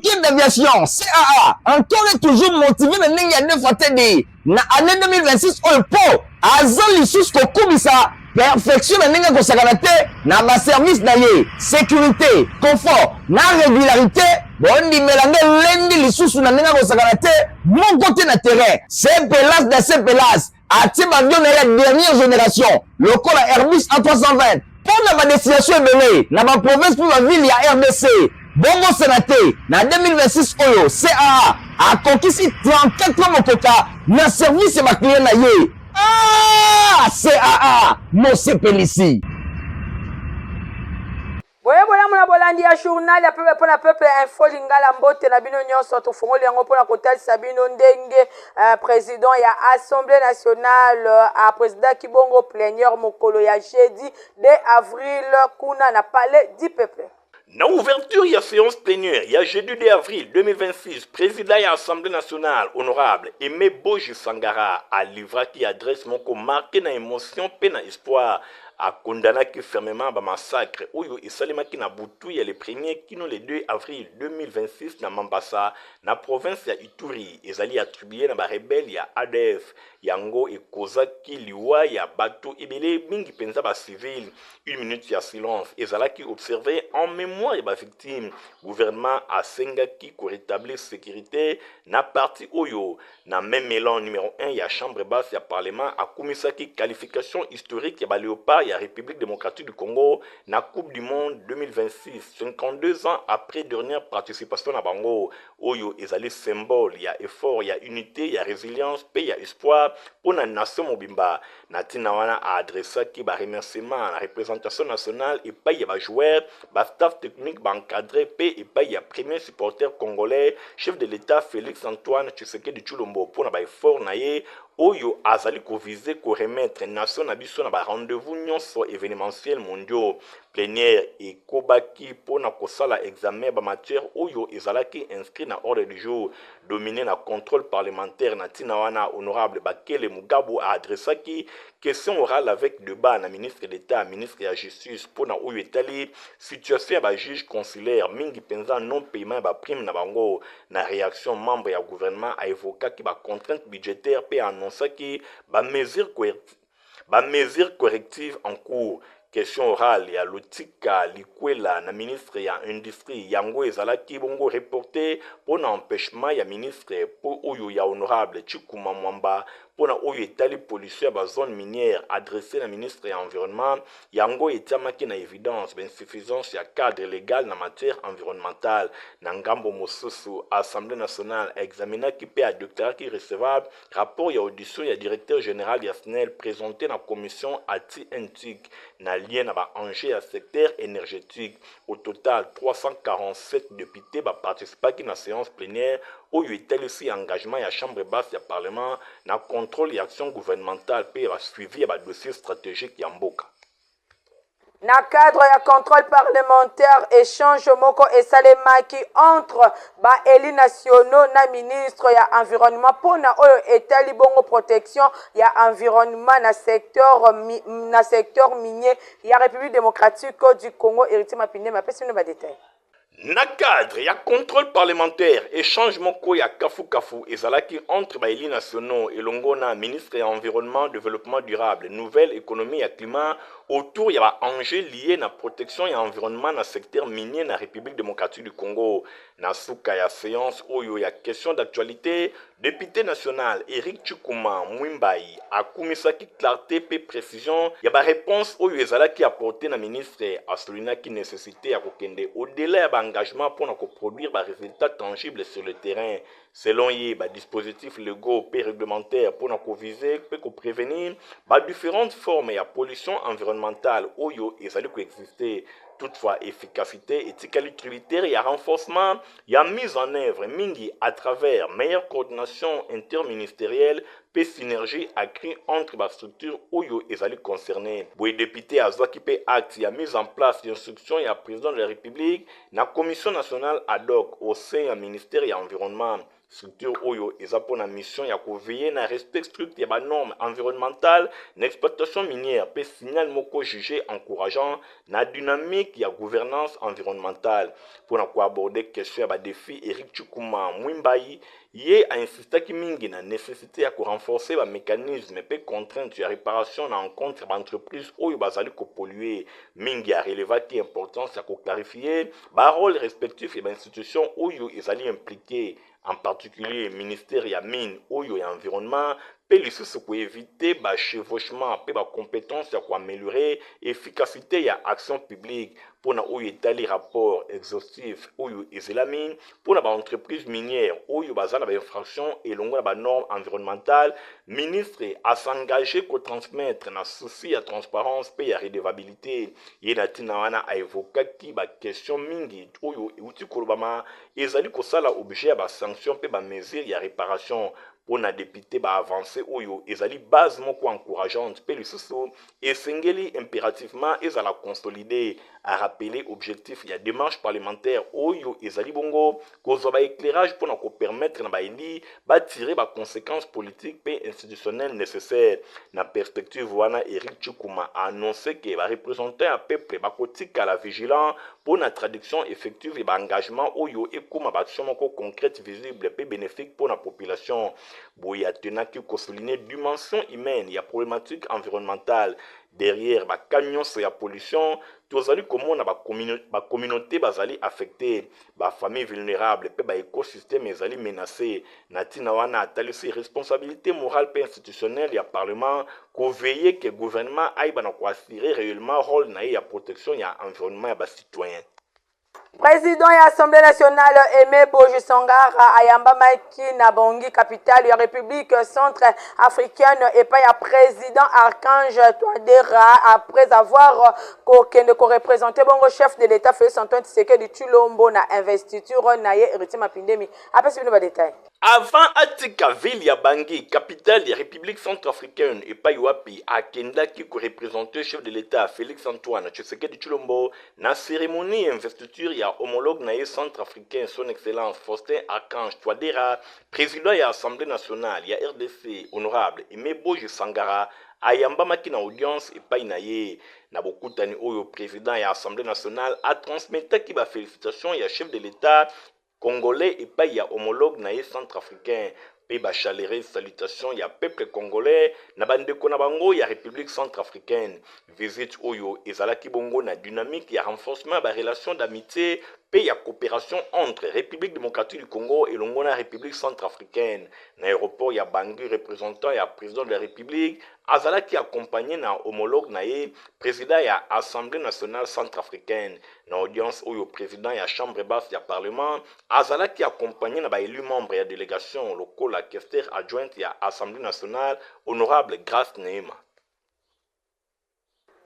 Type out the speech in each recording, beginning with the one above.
structure d'aviation, CAA, encore et toujours motivé de Nenga Fatedi. Na année 2026, on le pot. Azan l'issue Kokubisa. Perfection de Nenga Kosakanate. Na ma service d'ailleurs. Sécurité, confort, na régularité. Bon, dit mélanger lundi l'issue na Nenga Kosakanate. Mon côté na terrain. C'est Pélas de ces Pélas. Atim avion de la dernière génération. Le col à Airbus A320. Pour ma destination est na ma province pour ma ville, il y a RDC. Bongo Sénaté, na 2026 Oyo, CAA, a conquis 34 ans Mokoka, na service et ma client na ye. Ah, CAA, Mose Pélissi. Boye bola mona bolandi ya journal ya pepe pona peuple info lingala mbote na bino nyonso tofongoli yango pona kotalisa bino ndenge président ya Assemblée nationale a président Kibongo plénière mokolo ya jeudi 2 avril kuna na palais du peuple. Na ouverture ya séance plénière ya jeudi 2 avril 2026, président ya Assemblée nationale honorable Aimé Boji Sangara a livré qui adresse moko marqué na émotion pe na espoir a condamné fermement ba massacre oyo esalemaki na butu ya le premier kino le 2 avril 2026 na Mambasa na province ya Ituri ezali attribué na ba rebelle ya ADF yango ekozaki liwa ya bato ebele mingi penza ba civil. Une minute ya silence ezalaki observé en mémoire ya ba victime. Gouvernement a sengaki ko rétablir sécurité na parti oyo na même élan numéro 1 ya chambre basse ya parlement a komisaki qualification historique ya ba léopard ya République démocratique du Congo na Coupe du monde 2026 52 ans après dernière participation na bango oyo ezali symbole ya effort ya unité ya résilience pe ya espoir pour la nation mobimba. Natina wana a adressaki ba remerciement à la représentation nationale et pas ya ba joueur ba staff technique ba encadré pe et pas ya premier supporter congolais chef de l'état Félix Antoine Tshisekedi Tshilombo pour na ba effort na ye oyo azali ko viser ko remettre nation na biso na ba rendez-vous nyonso événementiel mondiaux plénière et kobaki pona kosala examen ba matière oyo ezalaki inscrit na ordre du jour dominé na contrôle parlementaire na tina wana honorable Bakele Mugabo a adressaki question orale avec débat na ministre d'État ministre de la justice pona oyo etali situation ba juge consulaire mingi penza non paiement ba prime na bango na réaction membre ya gouvernement a évoqué ki ba contrainte budgétaire pe annoncé ki ba mesure corrective en cours. Question orale ya Lotika Likwela na ministre ya industrie yango ezalaki bongo reporté pona empêchement ya ministre po oyo ya honorable Chikuma Mwamba pona oyo etali pollution ya ba zone minière adressé na ministre ya environnement yango etiamaki na évidence insuffisance ya cadre légal na matière environnementale na ngambo mosusu Assemblée nationale examinaki pe adoptaki recevable rapport ya audition ya directeur général ya SNEL présenté na commission anti-intique na lien à enjeu à secteur énergétique. Au total, 347 députés participent à la séance plénière où il y a aussi engagement à la chambre basse du parlement dans le contrôle et action gouvernementale et suivi à dossier stratégique Yamboka. Na cadre ya contrôle parlementaire échange moko esalemaki entre ba éli nationaux na ministre ya environnement pona oyo etali bongo protection ya environnement na secteur minier ya République démocratique du Congo héritier mapinde mapesi no ba détail. Na cadre ya contrôle parlementaire échange moko ya kafu ezalaki entre ba éli nationaux et longona ministre ya environnement développement durable nouvelle économie ya climat autour ya ba enjeux liés na protection ya environnement na secteur minier na République démocratique du Congo na suka ya séance oyo ya question d'actualité député national Eric Chikuma Mwimbai a kumisaki clarté pe précision ya ba réponse oyo ezalaki apporté na ministre asolina ki nécessité ya kokende au-delà ya ba engagement pour produire des résultats tangibles sur le terrain. Selon les dispositifs légaux et réglementaires pour viser et prévenir différentes formes de pollution environnementale où ils allaient exister. Toutefois, efficacité, éthique tributaire et renforcement, il y a mise en œuvre mingi à travers meilleure coordination interministérielle et synergie accrue entre les structures où ils allaient concerner. Pour les députés à Zouakipe Act, il y a mise en place d'instructions et à président de la République, la Commission nationale ad hoc au sein du ministère de l'Environnement. structure oyo eza pona mission ya koveiller na respect strict ya normes environnementales na exploitation minière pe signal moko jugé encourageant na dynamique ya gouvernance environnementale pona ko aborder question ya défi. Eric Chukuma Mwimbai ye a insisté mingi na nécessité ya ko renforcer ba mécanisme pe contrainte ya réparation na encontre ba entreprise oyo bazali ko polluer mingi ya relevaki importance ya ko clarifier ba rôle respectif et ba institution oyo ezali impliqué, en particulier ministère ya mine oyo ya environnement pe lisusu ko éviter ba chevauchement pe ba compétence ya ko améliorer efficacité ya action publique pona oyo etali rapport exhaustif oyo ezelami pona ba entreprise minière oyo bazala ba infraction elongo na ba normes environnementales. Ministre a s'engagé ko transmettre na souci ya transparence pe ya redevabilité ye na tina wana a évoqué ba question mingi oyo euti kolobama ezali kosala objet ya ba sanction pe ba mesure ya réparation pona député ba avancé oyo ezali base moko encourageante pe lisusu esengeli impérativement ezala consolider a rappeler objectif ya démarche parlementaire oyo ezali bongo kozwa ba éclairage pona ko permettre na ba eli ba tirer ba conséquences politiques pe institutionnelles nécessaires. Na perspective wana Eric Chukuma a annoncé que ba représenter un peuple ba kotika la vigilant pona traduction effective et ba engagement oyo ekuma ba action moko concrète visible pe bénéfique pour la population. Boya tenaki ko souligner dimension humaine ya problématique environnementale derrière ba camions ya pollution tozali komona ba communauté bazali affecté ba famille vulnérable pe ba écosystème ezali menacé na tina wana atalisi responsabilité morale pe institutionnelle ya parlement ko veiller que gouvernement aïba na ko assurer réellement rôle na ya protection ya environnement ya ba citoyens. Président de l'Assemblée nationale Aimé Boji Sangara ayambamaki na Bangui, capitale de la République centrafricaine, et pas ya président Archange Touadéra après avoir représenté bongo chef de l'État Félix Antoine Tshisekedi Tshilombo na investiture na ye héritier Mapindemi. Après ce nous détail. Avant atika ville ya Bangui, capitale de la République centrafricaine, et pas yoapi akenda qui représentait chef de l'État Félix Antoine Tshisekedi Tshilombo na cérémonie investiture ya homologue naye centrafricain son excellence Faustin Archange Touadéra, président ya Assemblée nationale ya RDC honorable Aimé Boji Sangara ayambamaki na audience epai na ye na bokutani oyo président ya Assemblée nationale a transmetaki ba félicitations ya chef de l'État congolais epai ya homologue naye centrafricain pe ba chalereuse salutation ya peuple congolais na bandeko na bango ya République centrafricaine. Visite oyo ezalaki bongo na dynamique ya renforcement ba relation d'amitié pe ya coopération entre République démocratique du Congo et la République centrafricaine. Na aéroport ya Bangui, représentant ya président de la République azalaki accompagné na homologue na ye président ya Assemblée nationale centrafricaine. Na audience oyo président ya chambre basse ya parlement azalaki accompagné na ba élu membre ya délégation locale la questeur adjointe ya Assemblée nationale honorable Grace Neema.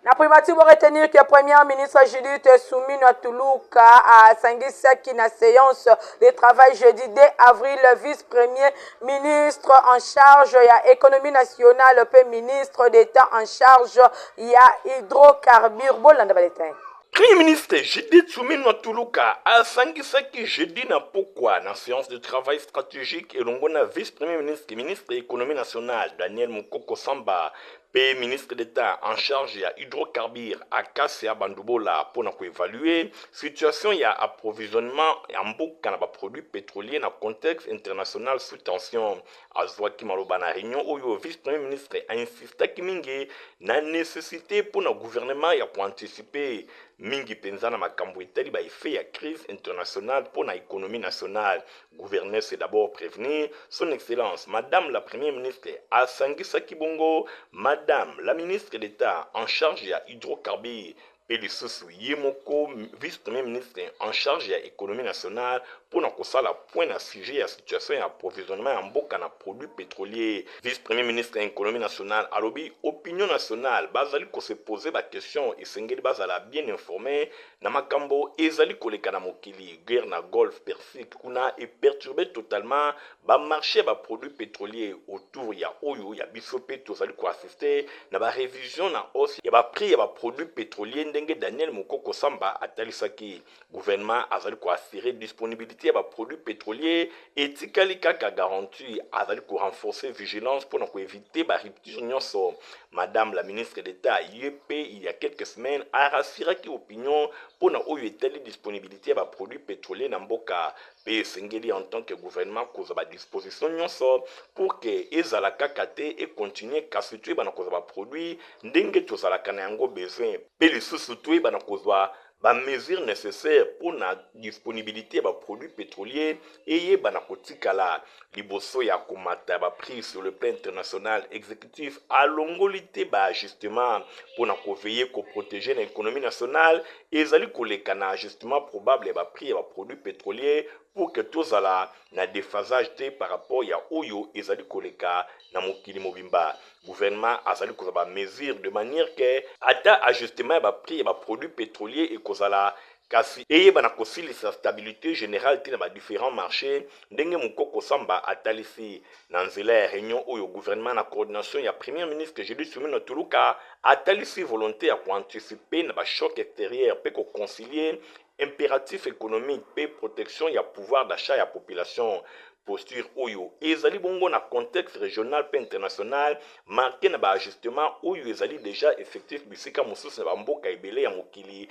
Na primature pour retenir que Premier ministre Judith Suminwa Tuluka a sangisaki na séance de travail jeudi 2 avril, vice-premier ministre en charge ya économie nationale pe ministre d'État en charge ya hydrocarbures. Bolanda baletin. Premier ministre Judith Suminwa Tuluka a sangisaki jeudi na pokwa na séance de travail stratégique elongo na vice-premier ministre et ministre de l'économie nationale Daniel Mukoko Samba pe ministre d'État en charge ya hydrocarbures Akasia Bandubola pour na évaluer situation ya approvisionnement ya mboka na ba produits pétroliers na contexte international sous tension. Azwaki maloba na réunion oyo vice-premier ministre a insisté mingi na nécessité pour na gouvernement ya pour anticiper mingi penza na makambo etali ba effet ya crise internationale pour na économie nationale. Gouverner c'est d'abord prévenir. Son excellence Madame la Première ministre a sangisaki bongo Madame la ministre d'État en charge ya hydrocarbures Pelisusu Yemoko, vice-premier ministre en charge de l'économie nationale, pour nous la point à sujet à situation d'approvisionnement en boka na produits pétroliers. Vice-premier ministre de l'économie nationale, alobi opinion nationale, bazali ko se poser la question et sengeli bazala bien informé, na makambo ezali koleka na mokili, guerre na Golfe Persique, kuna et perturber totalement ba marché ba produits pétroliers autour ya oyo ya bisope tozali ko assister na ba révision na hausse ya ba prix ya ba produits pétroliers. Daniel Mukoko Samba atalisaki gouvernement azali ko assurer disponibilité disponibilité ya produits pétroliers etikali kaka garantie azali renforcer vigilance pour éviter rupture nyonso. Madame la ministre d'État YP il y a quelques semaines a rassuré opinion pour oyo etali disponibilité ya produits pétroliers na mboka pe sengeli en tant que gouvernement kozwa disposition nyonso pour que ezalaka kate et continuer kasutue bana kozwa produit ndenge tozalaka na yango besoin pe lisusu tu bana kozwa mesures nécessaires pour la disponibilité de produits pétroliers et bana kotikala liboso ya komata prix sur le plan international exécutif à longolité justement pour veiller ko protéger l'économie nationale et ezali koleka na ajustement probable ya prix ya produits pétroliers pour que tous ala na déphasage te par rapport ya oyo ezali koleka na mokili mobimba. Gouvernement azali kozaba mesure de manière que ata ajustement ya prix ya produits pétroliers et kozala kasi eye bana kosilisa stabilité générale te na différents marchés ndenge mukoko samba atalisi na nzela ya réunion oyo gouvernement na coordination ya premier ministre Jeudi Sumino Tuluka atalisi volonté ya anticiper na choc extérieur pe ko concilier impératif économique pe protection ya pouvoir d'achat ya population. Posture oyo ezali bongo na contexte régional pe international marqué na ajustement oyo ezali déjà effectif bisika mosusu na mboka ebele ya mokili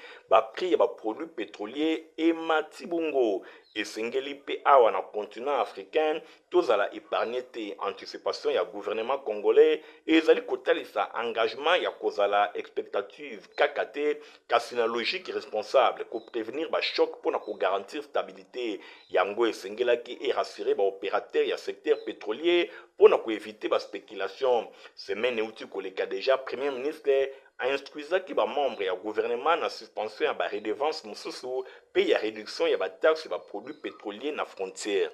prix ya produits pétroliers et mati bongo esengeli pe awa na continent africain tozala épargné te anticipation ya gouvernement congolais ezali kotalisa engagement ya kozala expectative kaka te kasi na logique responsable ko prévenir choc pour na ko garantir stabilité yango esengelaki et rassurer opérateur ya secteur pétrolier pour na ko éviter spéculation. Semaine outil koleka déjà premier ministre a instruisaki membre ya gouvernement na suspension ya redevance mususu pe ya réduction ya taxe ya produits pétroliers na frontière.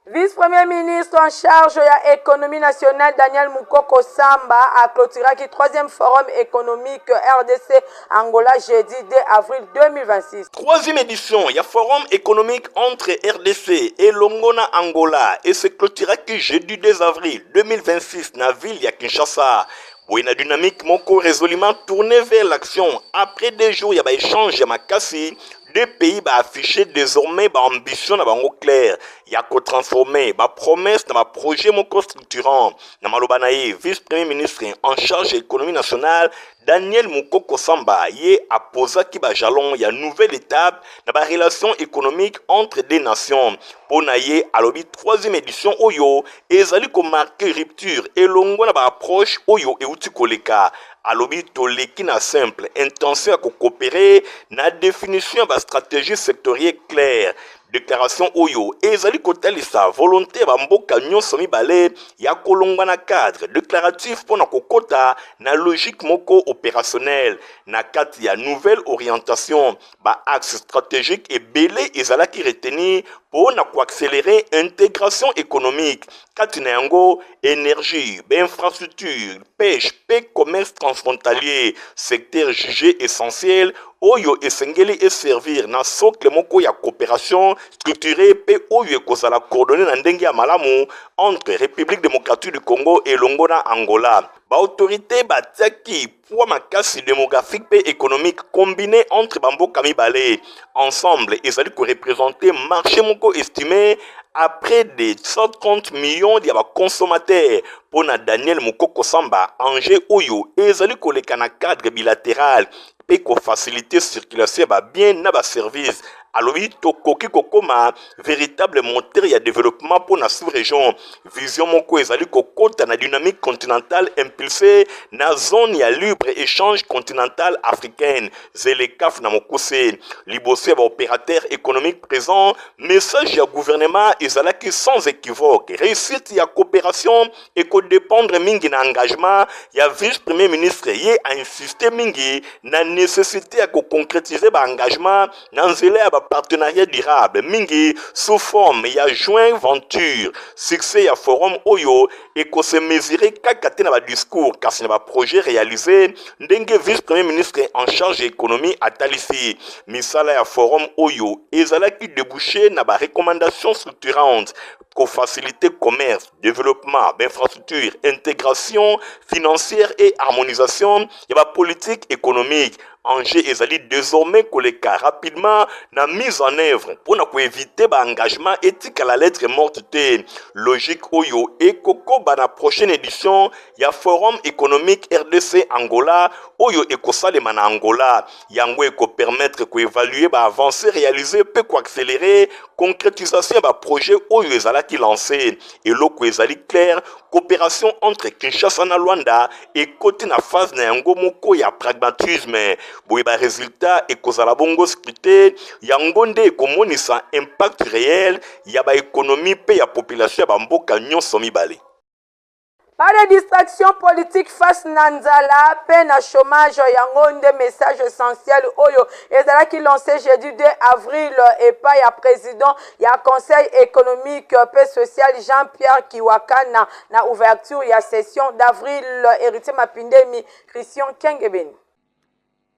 Vice-premier ministre en charge de l'économie nationale Daniel Mukoko Samba a clôturé le 3e forum économique RDC Angola jeudi 2 avril 2026. 3e édition, il y a forum économique entre RDC et Longona Angola et se clôturé jeudi 2 avril 2026 dans la ville de Kinshasa. Une dynamique moko résolument tournée vers l'action. Après 2 jours, il y a un échange à Makassi. 2 pays affiché désormais ambition na bango clair ya ko transformer promesse na projet moko structurant na malobanaye vice premier ministre en charge de l'économie nationale Daniel Mukoko Samba ye aposaki jalon ya nouvelle étape na relation économique entre des nations pona ye alobi 3e édition oyo ezali ko marquer rupture elongo na approche oyo euti koleka alobi toleki na simple intention ya coopérer na définition ya stratégie sectorielle claire. Déclaration oyo ezali kotalisa volonté ba mboka nyonso mibale ya kolongwa na cadre déclaratif pona kokota na logique moko opérationnel na kati ya nouvelle orientation axe stratégique et belé ezalaki reteni pona ko accélérer intégration économique kati na yango énergie, infrastructure, pêche, commerce transfrontalier, secteur jugé essentiel oyo esengeli et servir na socle moko ya coopération structurée pe oyo ekozala coordonné na ndenge ya malamu entre République démocratique du Congo et Longona Angola. Autorité batiaki poids makasi démographique et économique combiné entre bamboka mibale ensemble ezali ko représenter marché moko estimé à près de 130 millions de consommateurs pour Daniel Mukoko Samba enjeu oyo ezali koleka na cadre bilatéral et ko faciliter circulation bien na service alobi tokoki kokoma véritable moteur ya développement pour la sous-région vision moko ezali kokota na dynamique continentale impulsée na zone ya libre échange continentale africaine zelekaf na mokuse liboso ba opérateur économique présent message ya gouvernement ezalaki sans équivoque réussite ya coopération et ko dépendre mingi na engagement ya vice premier ministre ye a insisté mingi na nécessité ya ko concrétiser ba engagement na nzela ya partenariat durable mingi sous forme ya joint venture succès ya forum oyo et ko se mesurer kakate na ba discours kasi na ba projet réalisé ndenge vice premier ministre en charge de l'économie atalisi misala ya forum oyo ezalaki débouché na ba recommandation structurante pour faciliter commerce, développement, infrastructure, intégration financière et harmonisation de la politique économique. enjeu ezali désormais koleka rapidement na mise en œuvre pour éviter ba engagement éthique à la lettre morte te. Logique oyo ekoko ba na prochaine édition ya forum économique RDC Angola oyo ekosalema na Angola yango eko permettre ko évaluer ba avancées réalisées pe ko accélérer concrétisation ba projet oyo ezalaki lancé et loko ezali clair coopération entre Kinshasa na Luanda et côté na phase na yango moko ya pragmatisme boye ba résultat ekozala bongo scruté yango nde ekomonisa impact réel ya ba économie pe ya population ya ba mboka nyonso mibale. Pas de distraction politique face Nanzala, peine à chômage, yango nde message essentiel oyo ezala qui lancé jeudi 2 avril et pas ya président ya conseil économique et social Jean-Pierre Kiwakana na ouverture ya session d'avril héritier Mapindemi Christian Kengebeni.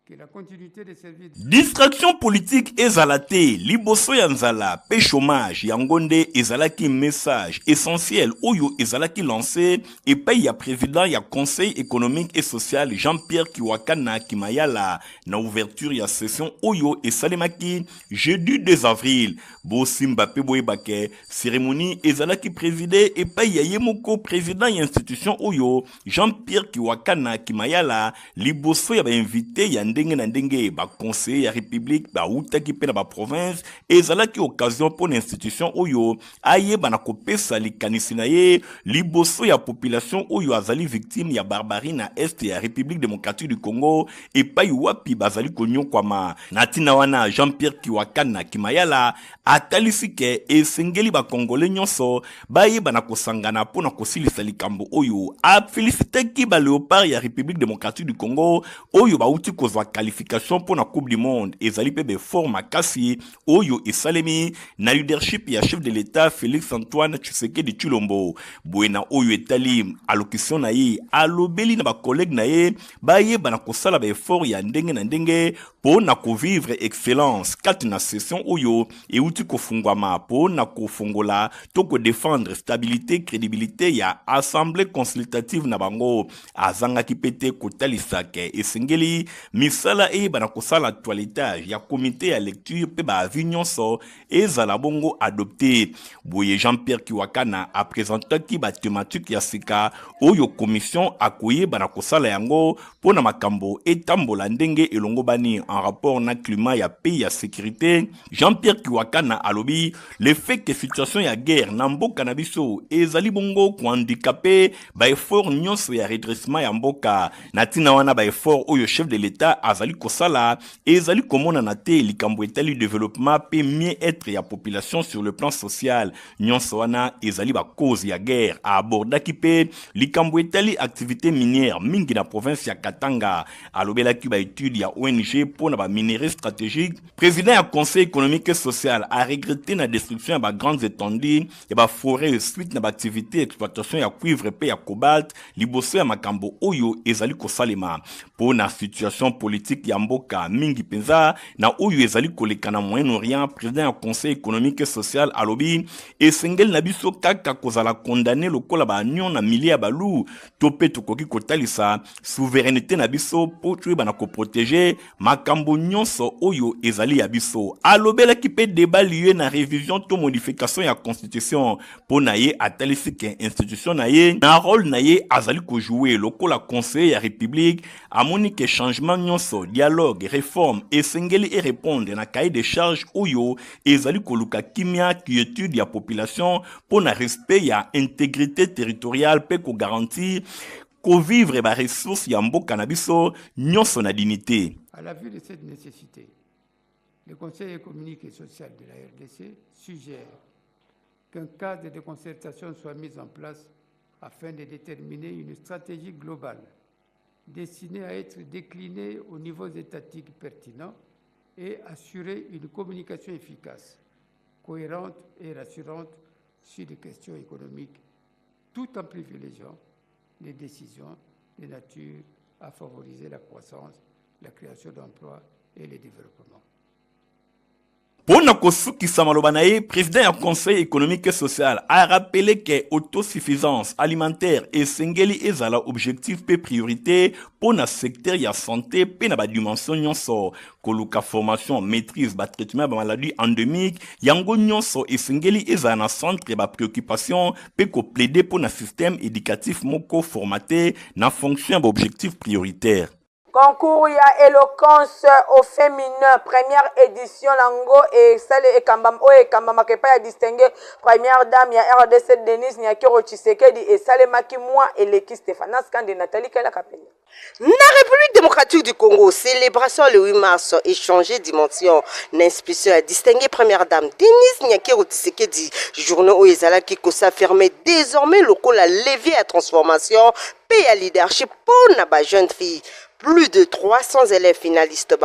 Que la continuité des services. Distraction politique ezalate, liboso ya nzala, pe chômage, yangonde ezalaki message essentiel oyo ezalaki lancé et pa ya président ya conseil économique et social Jean-Pierre Kiwakana Kimayala na ouverture ya session oyo esalemaki jeudi 2 avril. Bo simba pe boyebake, cérémonie ezalaki présidé et pa ya yemoko président ya institution oyo Jean-Pierre Kiwakana Kimayala liboso ya ba invité ya ndenge na ndenge ba conseiller ya république ba utaki pe na ba province ezalaki occasion pour l'institution oyo aye bana kopesa likanisi na ye liboso ya population oyo azali victime ya barbarie na est ya république démocratique du Congo et pa wapi bazali konyokwama natina wana Jean-Pierre Kiwakana Kimayala atalisike esengeli ba congolais nyonso baye bana kosangana pona kosilisa likambo oyo a féliciteki ba léopard ya république démocratique du Congo oyo ba uti kozwa qualification pour la Coupe du Monde et zali pe be forma kasi oyo esalemi na leadership ya chef de l'État Félix Antoine Tshisekedi Tshilombo buena oyo etali allocution na ye alobeli na ba collègue na ye baye bana kosala ba effort ya ndenge na ndenge pour na ko vivre excellence kati na session oyo e uti kofungwama pour na kofongola to ko défendre stabilité crédibilité ya assemblée consultative na bango azanga kipete kotalisa ke esengeli misala e bana kosala toilettage ya comité ya lecture pe ba avion so ezala bongo adopté boye Jean-Pierre Kiwakana a présenté ki ba thématique ya sika oyo commission akoye bana kosala yango pona makambo etambola ndenge elongo bani en rapport na climat ya pays ya sécurité. Jean-Pierre Kiwakana alobi le fait que situation ya guerre na mboka na biso ezali bongo ko handicapé ba effort nyonso ya redressement ya mboka natina wana ba effort oyo chef de l'État azali kosala ezali komona na te likambo etali développement pe mieux être ya population sur le plan social nyonso wana ezali ba cause ya guerre a abordaki pe likambo etali activité minière mingi na province ya Katanga alobelaki ba étude ya ONG pona ba minerais stratégique. Président ya conseil économique et social a regretté la destruction ya ba grandes étendues ya ba forêt suite na ba activité exploitation ya cuivre pe ya cobalt liboso ya makambo oyo ezali kosalema pona situation politique ya mboka mingi penza na oyo ezali koleka na Moyen-Orient. Président ya conseil économique et social alobi esengeli na biso kaka kozala condamné lokola ba nyon na milia ya balu tope tokoki kotalisa souveraineté na biso po tueba na ko protéger makambo nyonso oyo ezali ya biso alobelaki pe débat lié na révision to modification ya constitution pona ye atalisi ke institution na ye na rôle na ye azali ko jouer lokola conseil ya république amoni ke changement nyonso dialogue réforme esengeli et répondre na cahier de charge oyo ezali koluka kimia quiétude ya population pona respect ya intégrité territoriale pe ko garantir ko vivre ba ressources ya mboka na biso nyonso na dignité. À la vue de cette nécessité, le Conseil économique et social de la RDC suggère qu'un cadre de concertation soit mis en place afin de déterminer une stratégie globale destinée à être déclinée aux niveaux étatiques pertinents et assurer une communication efficace, cohérente et rassurante sur les questions économiques, tout en privilégiant les décisions de nature à favoriser la croissance, la création d'emplois et le développement. Pona Kosuki Samalobanaye, président du Conseil économique et social, a rappelé que autosuffisance alimentaire et sengeli ezala objectif pe priorité pour le secteur de la santé pe na ba dimension nyonso koluka formation maîtrise ba traitement ba maladie endémique yango nyonso et sengeli ezala na centre ba préoccupation pe ko plaider pour un système éducatif moko formaté na fonction ba objectif prioritaire. Concours ya éloquence au féminin, première édition lango et sale et kambam o et kambama kepa ya distingué première dame ya RDC Denise Nyakiro Tshisekedi et sale maki moi et l'équipe Stéphane Skande Nathalie Kela Kapenya. Na République démocratique du Congo, célébration le 8 mars, échangé dimension, l'inspection a distingué première dame Denise Nyakiro Tshisekedi, journée où Ezala qui s'affirmait désormais local à levier à transformation, paix à leadership pour na jeune fille. Plus de 300 élèves finalistes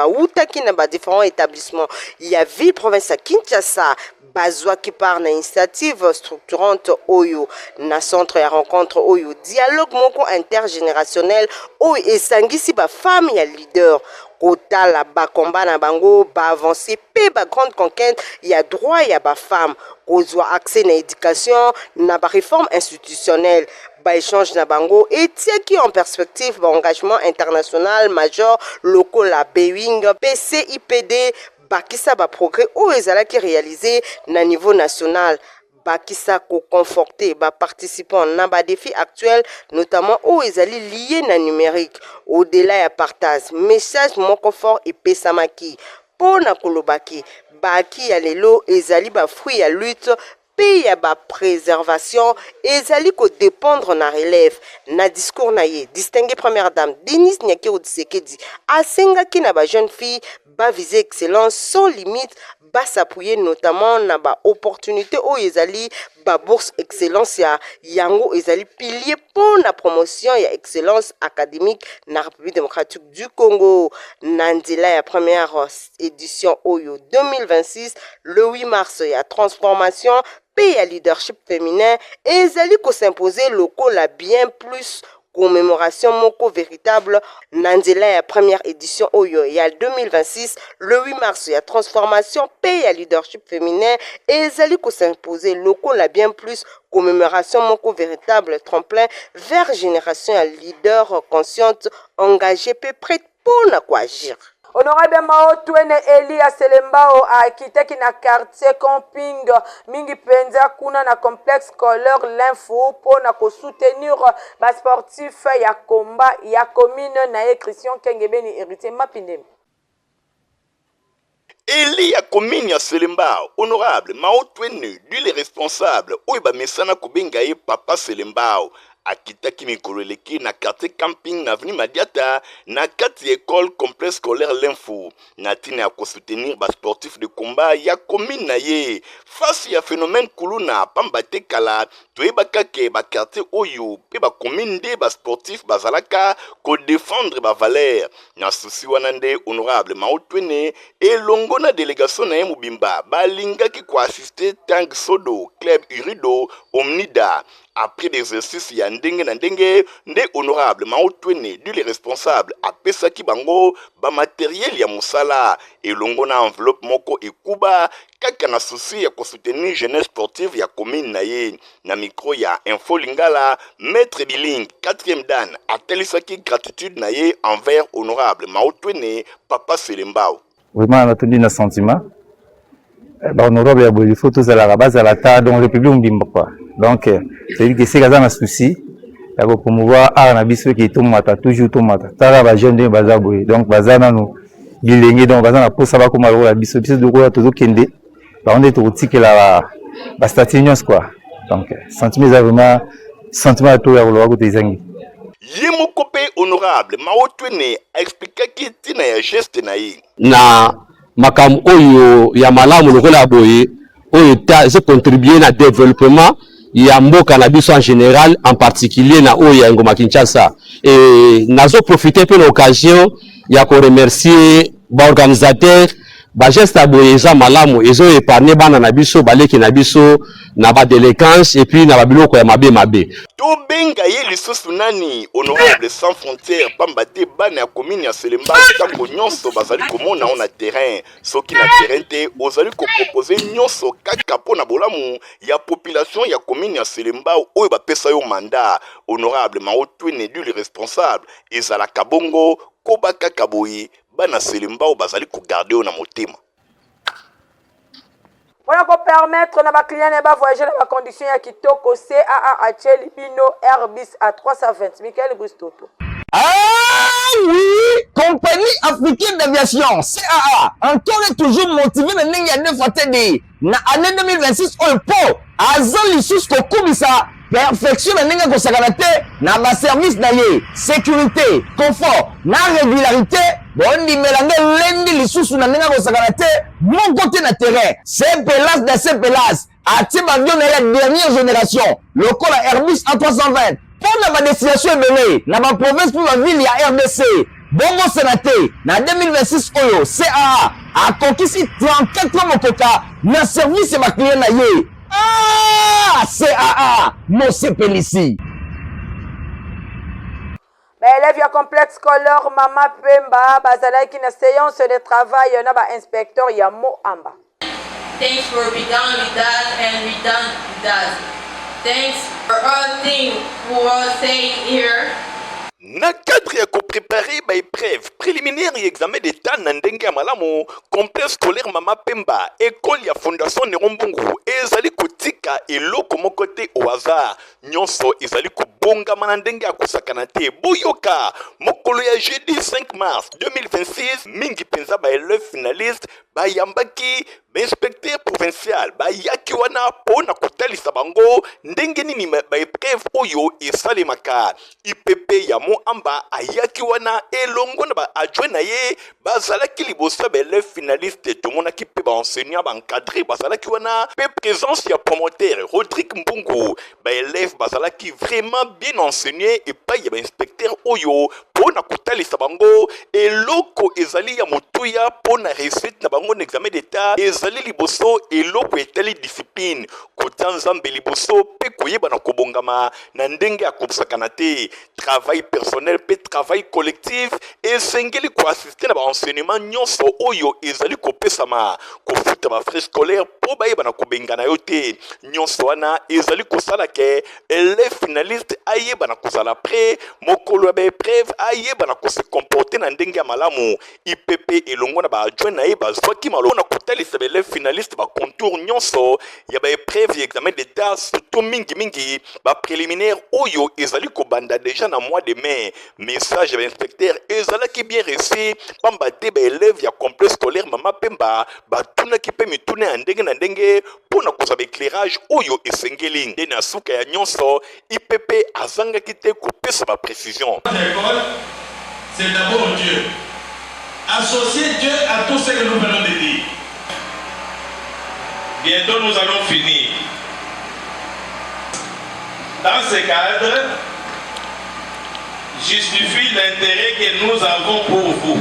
qui na différents établissements. Il y a ville province à Kinshasa, Bazwa qui part na initiative structurante Oyo, na centre à rencontre Oyo, dialogue moko intergénérationnel Oyo et sangisi ba femme ya leader. Kota la ba combat na bango ba avancer pe ba grande conquête il y a droit il y a ba femme kozwa accès na éducation na ba réforme institutionnelle ba échange na bango et tia qui en perspective ba engagement international major locaux la Bewing PCIPD bakisa ba progrès o ezala qui réalisé na niveau national. Bakisa ko conforter ba participants na ba défi actuel notamment où ils allaient liés na numérique au-delà ya partage message mon confort et pesamaki pona kolobaki baki ya lelo ezali ba fruit ya lutte pe ya ba préservation ezali ko dépendre na relève na discours na ye distingué première dame Denise Nyakiro Tshisekedi asenga ki na ba jeune fille ba viser excellence sans limite ba s'appuyer notamment na ba opportunité o ezali ba bourse excellence ya yango ezali pilier pour la promotion ya excellence académique na République démocratique du Congo nandila ya première édition Oyo 2026 le 8 mars ya transformation pays à leadership féminin ezali ko s'imposer locaux la bien plus commémoration moko véritable Nandela ya première édition Oyo il y a 2026 le 8 mars il y a transformation pays à leadership féminin et ezali ko s'imposer locaux la bien plus commémoration moko véritable tremplin vers génération à leader consciente engagée peu prête pour na quoi agir. Honorable Mao Twene Elia Selembao a quitté na quartier camping mingi penza kuna na complexe scolaire l'info pour na ko soutenir ba sportif ya combat ya commune na Christian Kengebeni héritier Mapindem. Elia commune ya Selembao honorable Mao Twene lui les responsables oiba mesana kubenga ye papa Selembao akitaki mikoleleki na quartier camping na avenue Madiata na kati école complexe scolaire l'info na tina ya soutenir ba sportif de combat ya commune na ye face ya phénomène kuluna pambate kala toyebaka ke ba quartier oyo pe ba commune de ba sportif bazalaka ko défendre ba valeur na souci wana nde honorable Mao Twene elongo na délégation na ye mobimba balingaki ko assister Tang Sodo club Urido Omnida après des exercices ya ndenge na ndenge nde honorable Mao Twene du les responsables apesaki bango ba matériel ya musala elongo na enveloppe moko ekuba kaka na souci ya ko soutenir jeunesse sportive ya commune na ye na micro ya Info Lingala maître Biling 4e dan atelisaki gratitude na ye envers honorable Mao Twene papa Selembao. Vraiment on a tenu un sentiment honorable ya boy faut tous à la base à la ta dans république mbimba quoi. Donc c'est que c'est un souci ya ko promouvoir art na biso qui tomata toujours tomata tala ba jeune de baza boy donc baza na nous bilenge donc baza na posa ba ko malo la biso biso de ko to kende ba on est to tikela ba statinions quoi. Donc sentiment vraiment sentiment to ya ko te zangi Yemo kopé honorable Mao Twene expliquaki tina ya geste na ye na makam oyo ya malamu lokola boye oyo ta se contribuer na développement ya mboka na biso en général en particulier na oyo ya Ngoma Kinshasa et nazo profiter pour l'occasion ya ko remercier ba organisateur bageste ya boye eza malamu ezoépargne bana na biso baleki na biso na badéléquence et puis na babiloko ya mabe mabe. tobenga ye lisusu nani honorable sans frontières pamba te bana ya commune ya Selemba ntango nyonso bazali komona o na terrain soki na terrain te ozali kopropose nyonso kaka mpo na bolamu ya population ya commune ya Selemba oyo bapesa yo mandat. Honorable Maotwene élu responsable ezalaka bongo koba kaka boye bana Selemba oyo bazali kogarde yo na motema. Pour permettre na clients de voyager dans la condition ya kitoko CAA Acheli Bino Airbus à 320. Michael Gustoto. Ah oui, compagnie africaine d'aviation CAA encore et toujours motivé na ndenge ya nefatedi na année 2026 oyo po azali lisusu kokumisa perfection na ndenge kosakana te na ba service na ye sécurité confort na régularité bondimela nge lendi lisusu na ndenge kosakana te moko te na terrain CPLAS na CPLAS atie bavion na ya dernière génération lokola Airbus A320 pour la destination ebele na ba province pour la ville ya RDC bongo sénaté na 2026 oyo CAA a conquis 34 mokoka na service ya ba client na ye. Ah, CAA mo sepelisi. Élève ya complexe scolaire Mama Pemba bazalaki na séance de travail na ba inspecteur ya Moamba. Thanks for being done with that and we done with that. Thanks for all things we were saying here. Na cadre ya préparer ba épreuve préliminaire et examen d'état na ndenge ya malamu complexe scolaire Mama Pemba école ya fondation Nerombungu ezali kotika eloko moko te au hasard nyonso ezali kobongama na ndenge ya kosakana te boyoka mokolo ya jeudi 5 mars 2026 mingi penza ba élève finaliste bayambaki inspecteur provincial bayaki wana pona kotalisa bango ndenge nini ba épreuve oyo esalemaka IPP ya Moamba ayaki wana elongo na ba adjoint na ye bazalaki liboso ba élève finaliste tomonaki pe ba enseignant ba encadré bazalaki wana pe présence ya promoteur Rodrigue Mbungu ba élève bazalaki vraiment bien enseigné et pas ya ba inspecteur oyo pona kotalisa bango eloko ezali ya motuya pona réussite na bango na examen d'état ezali liboso eloko etali discipline kota nzambe liboso pe koyeba na kobongama na ndenge ya kosakana te travail personnel pe travail collectif esengeli koassiste na baenseignement nyonso oyo ezali kopesama kofuta bafrais scolaire po bayeba na kobengana yo te nyonso wana ezali kosala ke élève finaliste ayeba na kozala prêt mokolo ya baépreuve ayeba na kose comporter na ndenge ya malamu IPP elongo na baadjoint na ye bazwaki malo na kotalisa baélève finaliste bacontour nyonso ya baépreuve ya examen d'état surtout mingi bapréliminaire oyo ezali kobanda déjà na mois de mai message ya bainspecteur ezalaki bien reçu pamba te baélève ya complexe scolaire Mama Pemba batunaki mpe mituna ya ndenge na ndenge mpona kozwa baéclairage oyo esengeli nde na suka ya nyonso IPP azangaki te kopesa baprécision. C'est d'abord Dieu. Associer Dieu à tout ce que nous venons de dire. Bientôt nous allons finir. Dans ce cadre, justifie l'intérêt que nous avons pour vous.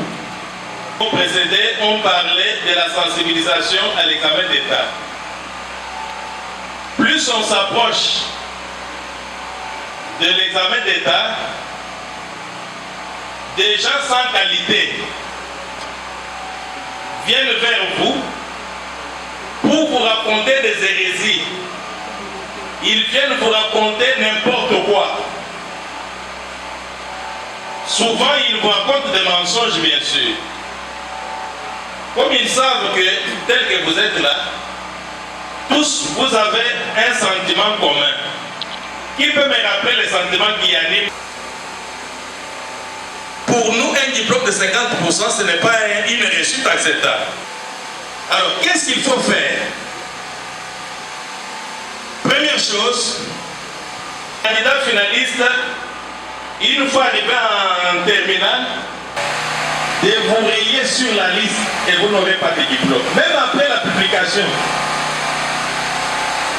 Au précédé, on parlait de la sensibilisation à l'examen d'État. Plus on s'approche de l'examen d'État, des gens sans qualité viennent vers vous pour vous raconter des hérésies. Ils viennent vous raconter n'importe quoi. Souvent, ils vous racontent des mensonges, bien sûr. Comme ils savent que, tel que vous êtes là, tous vous avez un sentiment commun. Qui peut me rappeler les sentiments qui animent? Pour nous, un diplôme de 50%, ce n'est pas une réussite acceptable. Alors, qu'est-ce qu'il faut faire? Première chose, candidat finaliste, une fois arrivé en terminale, de vous rayer sur la liste et vous n'aurez pas de diplôme. Même après la publication,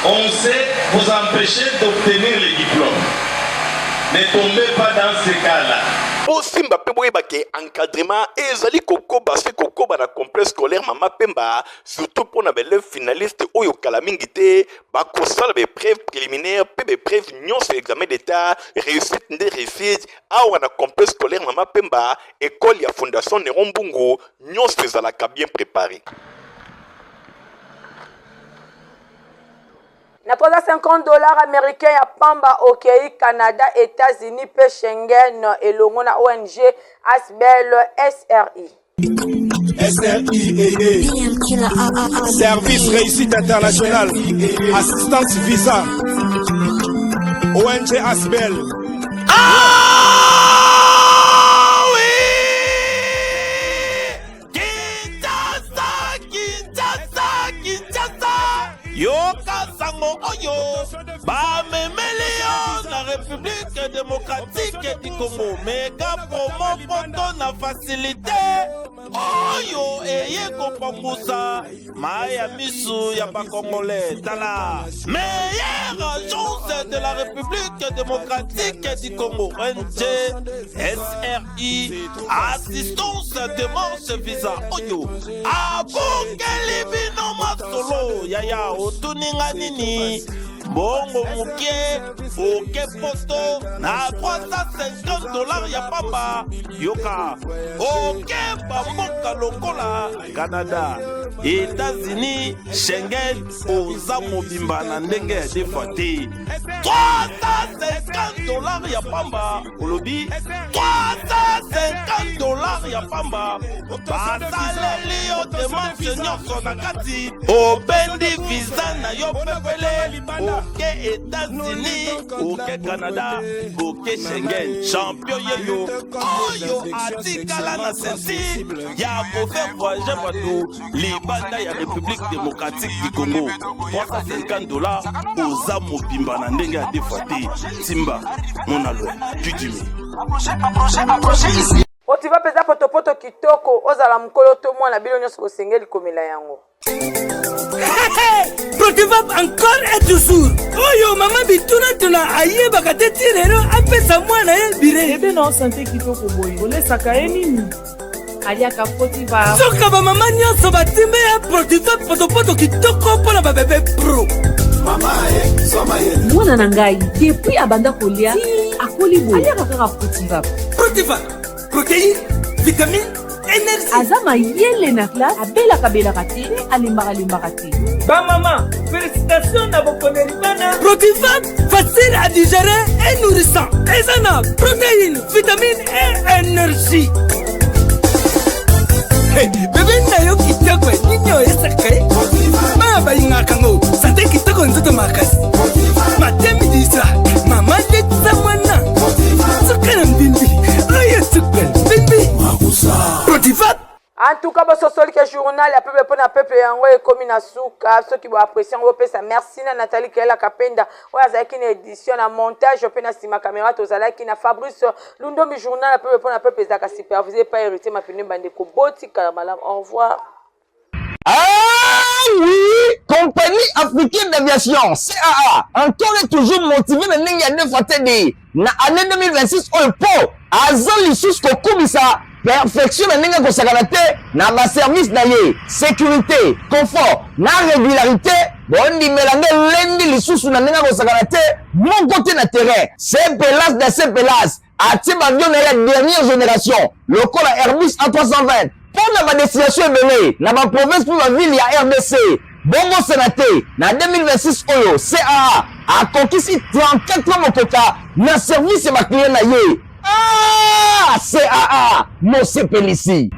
on sait vous empêcher d'obtenir les diplômes. Ne tombez pas dans ces cas-là. bosimba pe boyeba ke encadrement ezali kokoba se kokoba na complexe scolaire Mama Pemba surtout pour na bele finaliste oyo kala mingi te bakosala be preuve préliminaire pe be preuve nyonso examen d'état réussite nde réussite awa na complexe scolaire Mama Pemba école ya fondation Néron Mbungu nyonso ezalaka bien préparé. Na toza $50 américains ya pamba okei Canada, États-Unis pe Schengen elongo na ONG Asbel SRI. SRI Service Réussite Internationale, Assistance Visa, ONG Asbel. Yoka sango oyo ba memelio na République démocratique du Congo mega promo poto na facilité oyo eye kopambusa maya misu ya ba Congolais tala meilleure agence de la République démocratique du Congo ONG SRI assistance démarche visa oyo abongeli bino masolo yaya otuninga nini bongo muke oke poto na $350 ya pamba yoka oke bamboka lokola Canada, États-Unis, Schengen oza mobimba na ndenge ya defa te. $350 ya pamba olobi $350 ya pamba basaleli yo demarche nyonso na kati obendi visa na yo pepele oke États-Unis oke Canada oke Schengen champion yeyo oyo atikala na senti ya kofe voyager bato libanda ya République démocratique du Congo. $350 oza mobimba na ndenge ya defa te timba monalo tudimi otiva peza potopoto kitoko ozala mukolo to mwana bino nyonso bosengeli komela yango. Protivap encore et toujours. Oyo mama bituna tuna aye bakate tirero apesa mwana ye bire. Ebe na santé kitoko boyo. Olesaka ye nini? Aliaka Protivap. Soka ba mama nyonso batimbe ya Protivap potopoto kitoko pona ba bébé pro. Mama e, soma ye. Mwana na ngai depuis abanda kolia akoli boyo. Aliaka kaka Protivap. Protivap. Protéine, vitamine, énergie. Azama yele na classe abela kate alimbaka te. Ba maman, félicitations na bokoneli bana. Protivap, facile à digérer et nourrissant. Ezana, protéines, vitamines et énergie. Hey, bébé na yo kitoko ninyo esakaye. Ma ba ingakango, santé kitoko nzoto makasi. Matemi disa, mama letsa mwana. Sukana mbimbi. Oye sukana mbimbi. Protivap. En tout cas, bososoli ke journal ya peuple pona peuple yango ekomi na suka soki bo apprécier ngo pesa merci na Nathalie Kela Kapenda oya azalaki na édition na montage pe na sima caméra tozalaki na Fabrice Lundombi journal ya peuple pona peuple ezaka supervisé par héritier mapine bande ko boti kala malam au revoir. Ah oui, compagnie africaine d'aviation CAA encore et toujours motivé na ndenge ya ndefatedi na année 2026 oyo po azali lisusu kokumisa perfection na ndenge kosakana te na ba service na ye sécurité confort na régularité bondimela nde lendi lisusu na ndenge kosakana te moko te na terrain c'est pelas de ces pelas atie bavion na ya dernière génération lokola Airbus A320 pour na ba destination ebele na ba province pour la ville ya RDC bongo sénaté na 2026 oyo CAA akokisi 34 mokoka na service ya ba client na ye. Ah, CAA, Mose Pelisi.